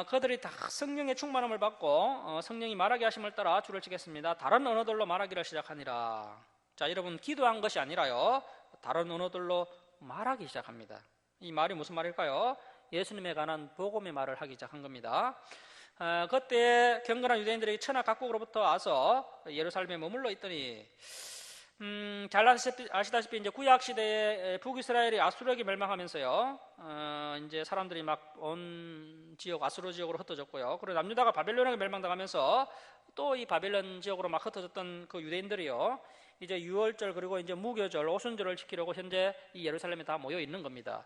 그들이 다 성령의 충만함을 받고 성령이 말하게 하심을 따라 줄을 치겠습니다. 다른 언어들로 말하기를 시작하니라. 자, 여러분 기도한 것이 아니라요, 다른 언어들로 말하기 시작합니다. 이 말이 무슨 말일까요? 예수님에 관한 복음의 말을 하기 시작한 겁니다. 그때 경건한 유대인들이 천하 각국으로부터 와서 예루살렘에 머물러 있더니 잘 아시다시피 이제 구약 시대에 북이스라엘이 아수르에게 멸망하면서요, 이제 사람들이 막 온 지역 아수르 지역으로 흩어졌고요. 그리고 남유다가 바벨론에게 멸망당하면서 또 이 바벨론 지역으로 막 흩어졌던 그 유대인들이요, 이제 유월절 그리고 이제 무교절, 오순절을 지키려고 현재 이 예루살렘에 다 모여 있는 겁니다.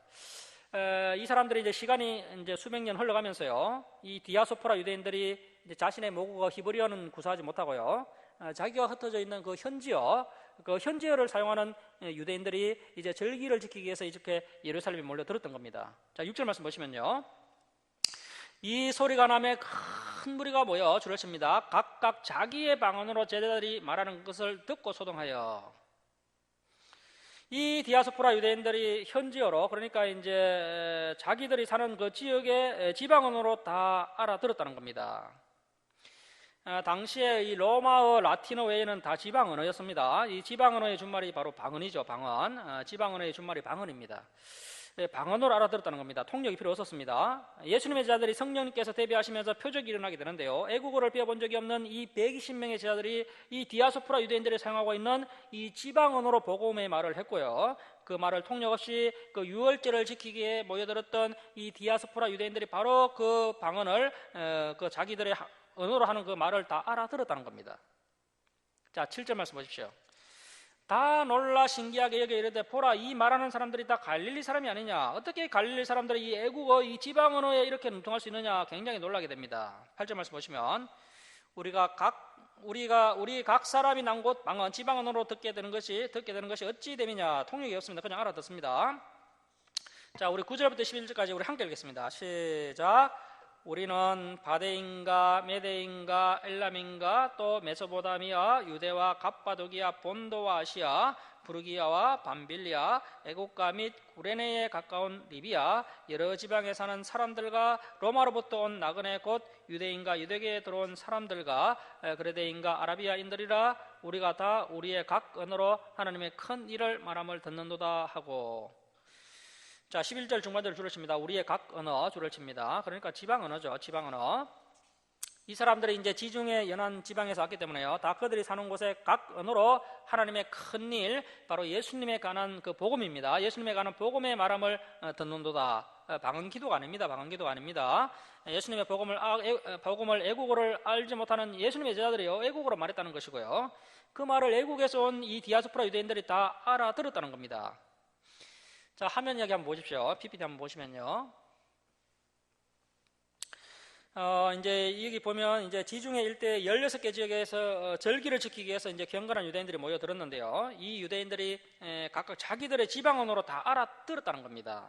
이 사람들이 이제 시간이 이제 수백 년 흘러가면서요, 이 디아스포라 유대인들이 이제 자신의 모국어 히브리어는 구사하지 못하고요, 자기가 흩어져 있는 그 현지어, 그 현지어를 사용하는 유대인들이 이제 절기를 지키기 위해서 이렇게 예루살렘에 몰려들었던 겁니다. 자, 6절 말씀 보시면요, 이 소리가 나매 큰 무리가 모여 줄을 칩니다. 각각 자기의 방언으로 제자들이 말하는 것을 듣고 소동하여. 이 디아스포라 유대인들이 현지어로, 그러니까 이제 자기들이 사는 그 지역의 지방언어로 다 알아들었다는 겁니다. 당시에 이 로마어, 라틴어 외에는 다 지방언어였습니다. 이 지방언어의 준말이 바로 방언이죠. 방언. 지방언어의 준말이 방언입니다. 방언으로 알아들었다는 겁니다. 통역이 필요 없었습니다. 예수님의 제자들이 성령님께서 대비하시면서 표적이 일어나게 되는데요, 애국어를 배워본 적이 없는 이 120명의 제자들이 이 디아스포라 유대인들이 사용하고 있는 이 지방언어로 복음의 말을 했고요, 그 말을 통역 없이 그 유월절을 지키기에 모여들었던 이 디아스포라 유대인들이 바로 그 방언을 그 자기들의 언어로 하는 그 말을 다 알아들었다는 겁니다. 자, 7절 말씀 보십시오. 다 놀라 신기하게 여겨 이르되 보라, 이 말하는 사람들이 다 갈릴리 사람이 아니냐. 어떻게 갈릴리 사람들이 이 애국어, 이 지방 언어에 이렇게 능통할 수 있느냐. 굉장히 놀라게 됩니다. 8절 말씀 보시면 우리 각 사람이 난 곳 방언 지방 언어로 듣게 되는 것이 어찌 됨이냐. 통역이 없습니다. 그냥 알아듣습니다. 자, 우리 9절부터 11절까지 우리 함께 읽겠습니다. 시작. 우리는 바데인가 메데인가 엘람인가 또 메소포타미아 유대와 갑바도기아 본도와 아시아 부르기아와 밤빌리아 애국가 및 구레네에 가까운 리비아 여러 지방에 사는 사람들과 로마로부터 온 나그네 곧 유대인과 유대계에 들어온 사람들과 그레데인과 아라비아인들이라 우리가 다 우리의 각 언어로 하나님의 큰 일을 말함을 듣는도다 하고. 자, 11절 중반절을 줄을 칩니다. 우리의 각 언어 줄을 칩니다. 그러니까 지방 언어죠. 지방 언어. 이 사람들이 이제 지중해 연안 지방에서 왔기 때문에요, 다 그들이 사는 곳에 각 언어로 하나님의 큰 일, 바로 예수님에 관한 그 복음입니다. 예수님에 관한 복음의 말함을 듣는도다. 방언 기도가 아닙니다. 방언 기도가 아닙니다. 예수님의 복음을 애국어를 알지 못하는 예수님의 제자들이요, 애국어로 말했다는 것이고요, 그 말을 애국에서 온 이 디아스포라 유대인들이 다 알아들었다는 겁니다. 자, 화면 이야기 한번 보십시오. PPT 한번 보시면요. 이제 여기 보면 이제 지중해 일대 16개 지역에서 절기를 지키기 위해서 이제 경건한 유대인들이 모여들었는데요. 이 유대인들이 각각 자기들의 지방언어로 다 알아들었다는 겁니다.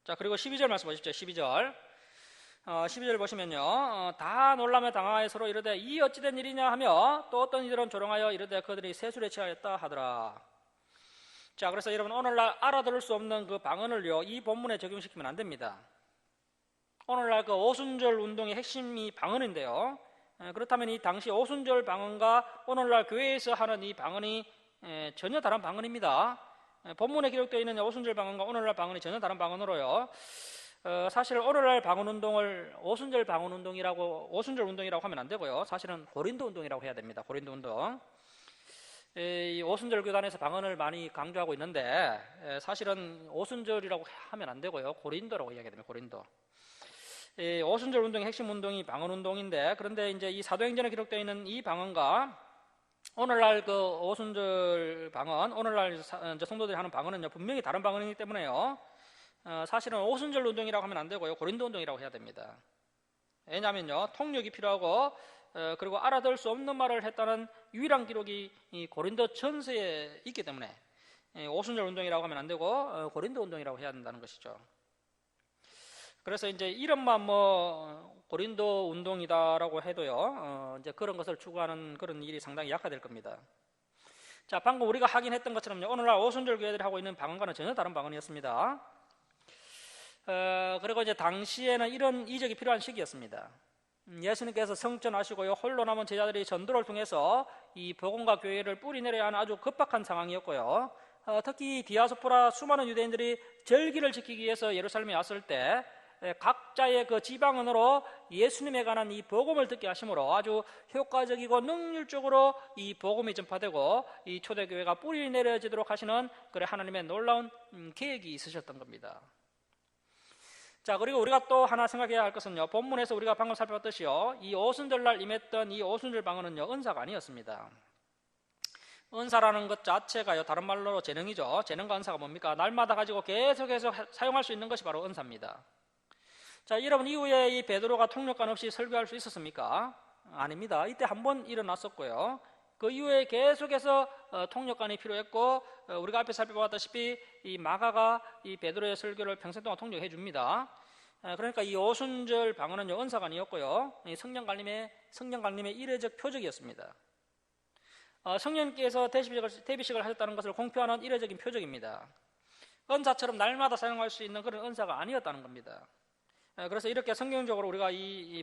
자, 그리고 12절 말씀 보십시오. 12절. 12절 보시면요. 다 놀라며 당황하여 서로 이르되 이 어찌된 일이냐 하며 또 어떤 이들은 조롱하여 이르되 그들이 세술에 취하였다 하더라. 자, 그래서 여러분 오늘날 알아들을 수 없는 그 방언을요, 이 본문에 적용시키면 안 됩니다. 오늘날 그 오순절 운동의 핵심이 방언인데요, 그렇다면 이 당시 오순절 방언과 오늘날 교회에서 하는 이 방언이 전혀 다른 방언입니다. 본문에 기록되어 있는 오순절 방언과 오늘날 방언이 전혀 다른 방언으로요, 사실 오늘날 방언 운동을 오순절 방언 운동이라고, 오순절 운동이라고 하면 안 되고요, 사실은 고린도 운동이라고 해야 됩니다. 고린도 운동. 이 오순절 교단에서 방언을 많이 강조하고 있는데 사실은 오순절이라고 하면 안 되고요, 고린도라고 이야기해야 됩니다. 고린도. 오순절 운동의 핵심 운동이 방언 운동인데, 그런데 이제 이 사도행전에 기록되어 있는 이 방언과 오늘날 그 오순절 방언, 오늘날 성도들이 하는 방언은요, 분명히 다른 방언이기 때문에요, 사실은 오순절 운동이라고 하면 안 되고요. 고린도 운동이라고 해야 됩니다. 왜냐하면요, 통역이 필요하고 그리고 알아들 수 없는 말을 했다는 유일한 기록이 이 고린도 전서에 있기 때문에 오순절 운동이라고 하면 안 되고 고린도 운동이라고 해야 된다는 것이죠. 그래서 이제 이름만 뭐 고린도 운동이다라고 해도요, 이제 그런 것을 추구하는 그런 일이 상당히 약화될 겁니다. 자, 방금 우리가 하긴 했던 것처럼요, 오늘날 오순절 교회들이 하고 있는 방언과는 전혀 다른 방언이었습니다. 그리고 이제 당시에는 이런 이적이 필요한 시기였습니다. 예수님께서 성전하시고요, 홀로 남은 제자들이 전도를 통해서 이 복음과 교회를 뿌리내려야 하는 아주 급박한 상황이었고요. 특히 디아스포라 수많은 유대인들이 절기를 지키기 위해서 예루살렘에 왔을 때 각자의 그 지방언어로 예수님에 관한 이 복음을 듣게 하심으로 아주 효과적이고 능률적으로 이 복음이 전파되고 이 초대교회가 뿌리 내려지도록 하시는 그래 하나님의 놀라운 계획이 있으셨던 겁니다. 자, 그리고 우리가 또 하나 생각해야 할 것은요, 본문에서 우리가 방금 살펴봤듯이요, 이 오순절날 임했던 이 오순절 방언은요, 은사가 아니었습니다. 은사라는 것 자체가요, 다른 말로 재능이죠. 재능과 은사가 뭡니까? 날마다 가지고 계속해서 사용할 수 있는 것이 바로 은사입니다. 자, 여러분, 이후에 이 베드로가 통역관 없이 설교할 수 있었습니까? 아닙니다. 이때 한 번 일어났었고요. 그 이후에 계속해서 통역관이 필요했고, 우리가 앞에 살펴봤다시피 이 마가가 이 베드로의 설교를 평생 동안 통역해 줍니다. 그러니까 이 오순절 방언은요, 은사가 아니었고요, 성령 강림의 이례적 표적이었습니다. 성령께서 대비식을 하셨다는 것을 공표하는 이례적인 표적입니다. 은사처럼 날마다 사용할 수 있는 그런 은사가 아니었다는 겁니다. 그래서 이렇게 성경적으로 우리가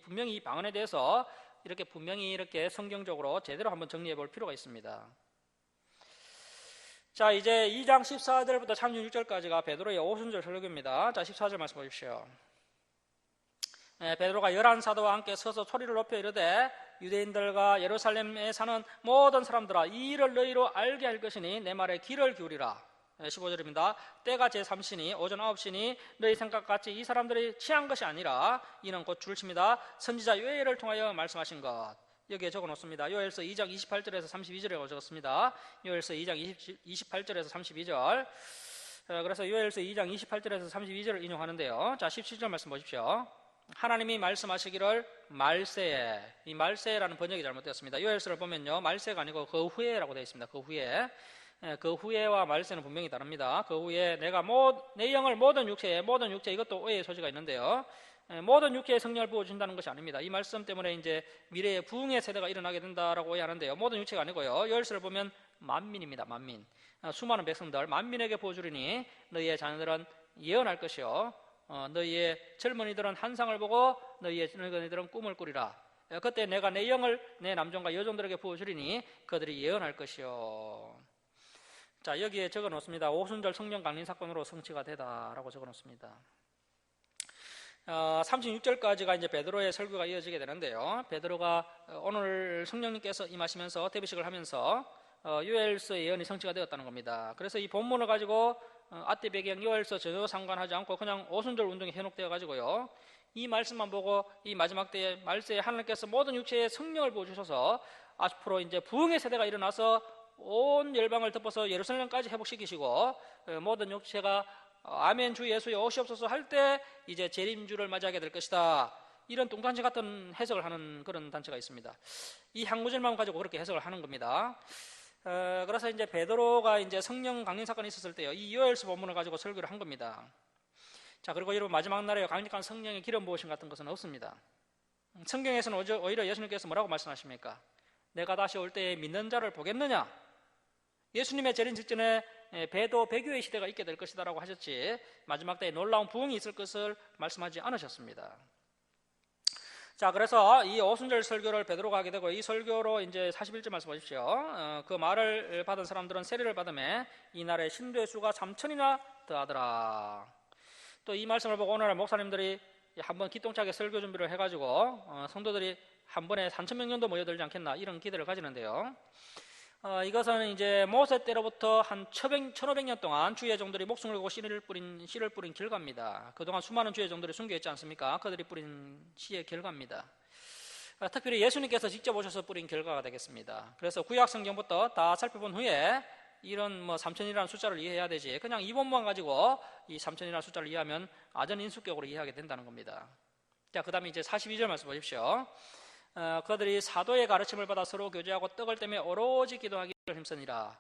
분명히 이 방언에 대해서 이렇게 분명히 이렇게 성경적으로 제대로 한번 정리해 볼 필요가 있습니다. 자, 이제 2장 14절부터 36절까지가 베드로의 오순절 설교입니다. 자, 14절 말씀 보십시오. 베드로가 11사도와 함께 서서 소리를 높여 이르되 유대인들과 예루살렘에 사는 모든 사람들아, 이 일을 너희로 알게 할 것이니 내 말에 귀를 기울이라. 15절입니다. 때가 제3시니 오전 9시니 너희 생각같이 이 사람들이 취한 것이 아니라 이는 곧 줄칩니다. 선지자 요엘을 통하여 말씀하신 것. 여기에 적어놓습니다. 요엘서 2장 28절에서 32절에 적었습니다. 요엘서 2장 28절에서 32절. 그래서 요엘서 2장 28절에서 32절을 인용하는데요. 자, 17절 말씀 보십시오. 하나님이 말씀하시기를 말세에, 이 말세라는 번역이 잘못되었습니다. 요엘서를 보면요, 말세가 아니고 그 후에라고 되어 있습니다. 그 후에. 그 후에와 말세는 분명히 다릅니다. 그 후에 내가 내 영을 모든 육체, 이것도 오해의 소지가 있는데요, 모든 육체에 성령을 부어주신다는 것이 아닙니다. 이 말씀 때문에 이제 미래의 부흥의 세대가 일어나게 된다라고 오해하는데요, 모든 육체가 아니고요, 요엘서를 보면 만민입니다. 만민, 수많은 백성들, 만민에게 부어주리니 너희의 자녀들은 예언할 것이요, 너희의 젊은이들은 환상을 보고 너희의 늙은이들은 꿈을 꾸리라. 그때 내가 내 영을 내 남종과 여종들에게 부어주리니 그들이 예언할 것이요. 자, 여기에 적어 놓습니다. 오순절 성령 강림 사건으로 성취가 되다라고 적어 놓습니다. 36절까지가 이제 베드로의 설교가 이어지게 되는데요, 베드로가 오늘 성령님께서 임하시면서 대비식을 하면서 요엘서의 예언이 성취가 되었다는 겁니다. 그래서 이 본문을 가지고 아떼 배경 요엘서 전혀 상관하지 않고 그냥 오순절 운동이 현혹되어 가지고요, 이 말씀만 보고 이 마지막 때에 말세에 하나님께서 모든 육체에 성령을 부어주셔서 앞으로 이제 부흥의 세대가 일어나서 온 열방을 덮어서 예루살렘까지 회복시키시고 모든 육체가 아멘 주 예수의 오시옵소서 할 때 이제 재림주를 맞이하게 될 것이다, 이런 뚱딴지 같은 해석을 하는 그런 단체가 있습니다. 이 한 구절만 가지고 그렇게 해석을 하는 겁니다. 그래서 이제 베드로가 이제 성령 강림 사건이 있었을 때요, 이 요엘서 본문을 가지고 설교를 한 겁니다. 자, 그리고 여러분, 마지막 날에 강력한 성령의 기름 부으심 같은 것은 없습니다. 성경에서는 오히려 예수님께서 뭐라고 말씀하십니까? 내가 다시 올 때에 믿는 자를 보겠느냐? 예수님의 재림 직전에 배도 배교의 시대가 있게 될 것이다 라고 하셨지, 마지막 때에 놀라운 부흥이 있을 것을 말씀하지 않으셨습니다. 자, 그래서 이 오순절 설교를 베드로가 하게 되고, 이 설교로 이제 41절 말씀 보십시오. 그 말을 받은 사람들은 세례를 받음에 이날의 신도의 수가 3,000이나 더하더라. 또 이 말씀을 보고 오늘날 목사님들이 한번 기똥차게 설교 준비를 해가지고 성도들이 한 번에 3,000명 정도 모여들지 않겠나, 이런 기대를 가지는데요, 이것은 이제 모세 때로부터 한 1,500년 동안 주의 종들이 목숨을 걸고 씨를 뿌린 결과입니다. 그동안 수많은 주의 종들이 순교했지 않습니까? 그들이 뿌린 씨의 결과입니다. 특별히 예수님께서 직접 오셔서 뿌린 결과가 되겠습니다. 그래서 구약 성경부터 다 살펴본 후에 이런 뭐 3천이라는 숫자를 이해해야 되지. 그냥 이 본문만 가지고 이 3천이라는 숫자를 이해하면 아전인수격으로 이해하게 된다는 겁니다. 자, 그 다음에 이제 42절 말씀 보십시오. 그들이 사도의 가르침을 받아 서로 교제하고 떡을 떼며 오로지 기도하기를 힘쓰니라.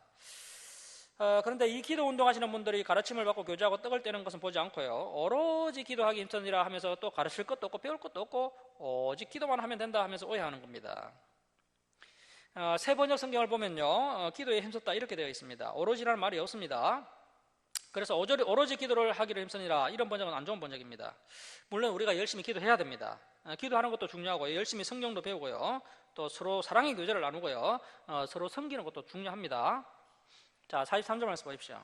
그런데 이 기도 운동하시는 분들이 가르침을 받고 교제하고 떡을 떼는 것은 보지 않고요, 오로지 기도하기 힘쓰니라 하면서 또 가르칠 것도 없고 배울 것도 없고 오직 기도만 하면 된다 하면서 오해하는 겁니다. 새 번역 성경을 보면요, 기도에 힘썼다 이렇게 되어 있습니다. 오로지라는 말이 없습니다. 그래서 오로지 기도를 하기를 힘쓰니라, 이런 번역은 안 좋은 번역입니다. 물론 우리가 열심히 기도해야 됩니다. 기도하는 것도 중요하고 열심히 성경도 배우고요, 또 서로 사랑의 교제를 나누고요, 서로 섬기는 것도 중요합니다. 자, 43절 말씀 보십시오.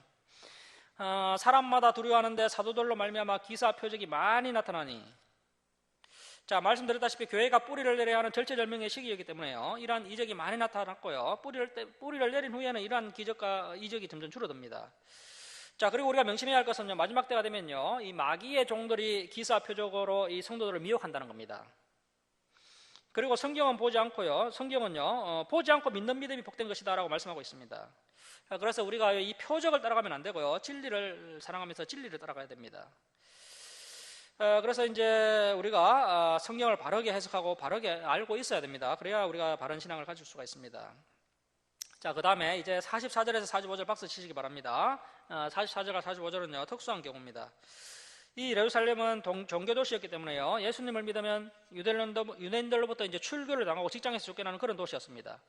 사람마다 두려워하는데 사도들로 말미암아 기사 표적이 많이 나타나니. 자, 말씀드렸다시피 교회가 뿌리를 내려야 하는 절체절명의 시기이기 때문에요, 이러한 이적이 많이 나타났고요, 뿌리를 내린 후에는 이러한 기적과 이적이 점점 줄어듭니다. 자, 그리고 우리가 명심해야 할 것은요, 마지막 때가 되면요, 이 마귀의 종들이 기사 표적으로 이 성도들을 미혹한다는 겁니다. 그리고 성경은 보지 않고요, 성경은요, 보지 않고 믿는 믿음이 복된 것이다 라고 말씀하고 있습니다. 그래서 우리가 이 표적을 따라가면 안 되고요, 진리를 사랑하면서 진리를 따라가야 됩니다. 그래서 이제 우리가 성경을 바르게 해석하고 바르게 알고 있어야 됩니다. 그래야 우리가 바른 신앙을 가질 수가 있습니다. 자, 그 다음에 이제 44절에서 45절 박수 치시기 바랍니다. 44절과 45절은요, 특수한 경우입니다. 이 예루살렘은 종교도시였기 때문에요, 예수님을 믿으면 유대인들로부터 이제 출교를 당하고 직장에서 쫓겨나는 그런 도시였습니다.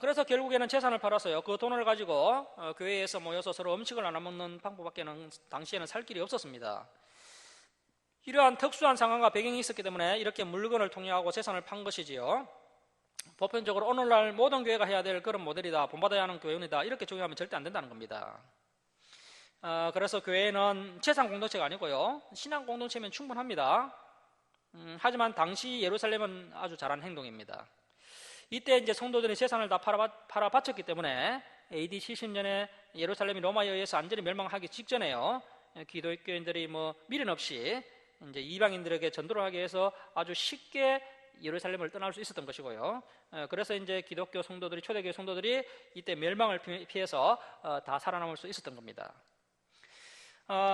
그래서 결국에는 재산을 팔아서요, 그 돈을 가지고 교회에서 모여서 서로 음식을 나눠 먹는 방법밖에는 당시에는 살 길이 없었습니다. 이러한 특수한 상황과 배경이 있었기 때문에 이렇게 물건을 통용하고 재산을 판 것이지요, 보편적으로 오늘날 모든 교회가 해야 될 그런 모델이다, 본받아야 하는 교회원이다, 이렇게 적용하면 절대 안 된다는 겁니다. 그래서 교회는 재산 공동체가 아니고요, 신앙 공동체면 충분합니다. 하지만 당시 예루살렘은 아주 잘한 행동입니다. 이때 이제 성도들이 재산을 다 팔아 바쳤기 때문에 AD 70년에 예루살렘이 로마에 의해서 완전히 멸망하기 직전에요, 기독교인들이 뭐 미련 없이 이제 이방인들에게 전도를 하기 위해서 아주 쉽게 예루살렘을 떠날 수 있었던 것이고요. 그래서 이제 기독교 성도들이, 초대교회 성도들이 이때 멸망을 피해서 다 살아남을 수 있었던 겁니다.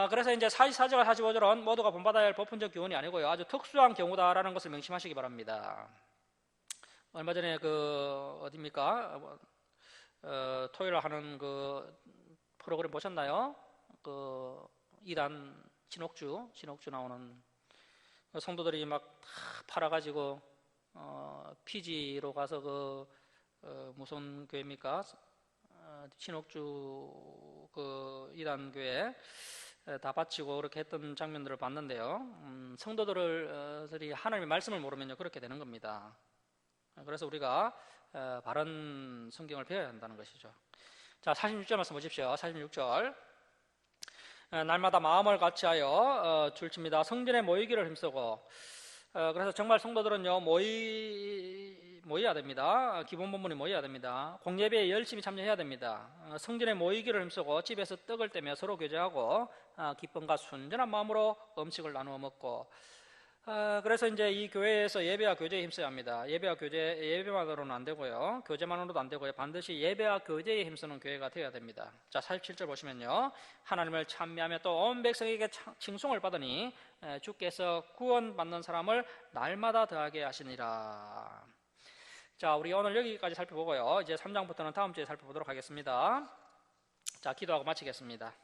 그래서 이제 44절과 45절은 모두가 본받아야 할 보편적 교훈이 아니고요, 아주 특수한 경우다라는 것을 명심하시기 바랍니다. 얼마 전에 어디입니까? 토요일 하는 그 프로그램 보셨나요? 이단 신옥주 나오는 성도들이 막 다 팔아가지고 피지로 가서 무슨 교회입니까? 신옥주 이단 교회 다 바치고 그렇게 했던 장면들을 봤는데요, 성도들이 하나님의 말씀을 모르면요, 그렇게 되는 겁니다. 그래서 우리가 바른 성경을 배워야 한다는 것이죠. 자, 46절 말씀 보십시오. 46절. 날마다 마음을 같이하여 줄칩니다. 성전에 모이기를 힘쓰고. 그래서 정말 성도들은요, 모여야 됩니다. 기본 본문에 모여야 됩니다. 공예배에 열심히 참여해야 됩니다. 성전에 모이기를 힘쓰고 집에서 떡을 떼며 서로 교제하고 기쁨과 순전한 마음으로 음식을 나누어 먹고. 그래서 이제 이 교회에서 예배와 교제에 힘써야 합니다. 예배만으로는 안 되고요, 교제만으로도 안 되고요, 반드시 예배와 교제에 힘쓰는 교회가 되어야 됩니다. 자, 47절 보시면요, 하나님을 찬미하며 또 온 백성에게 칭송을 받으니 주께서 구원받는 사람을 날마다 더하게 하시니라. 자, 우리 오늘 여기까지 살펴보고요, 이제 3장부터는 다음 주에 살펴보도록 하겠습니다. 자, 기도하고 마치겠습니다.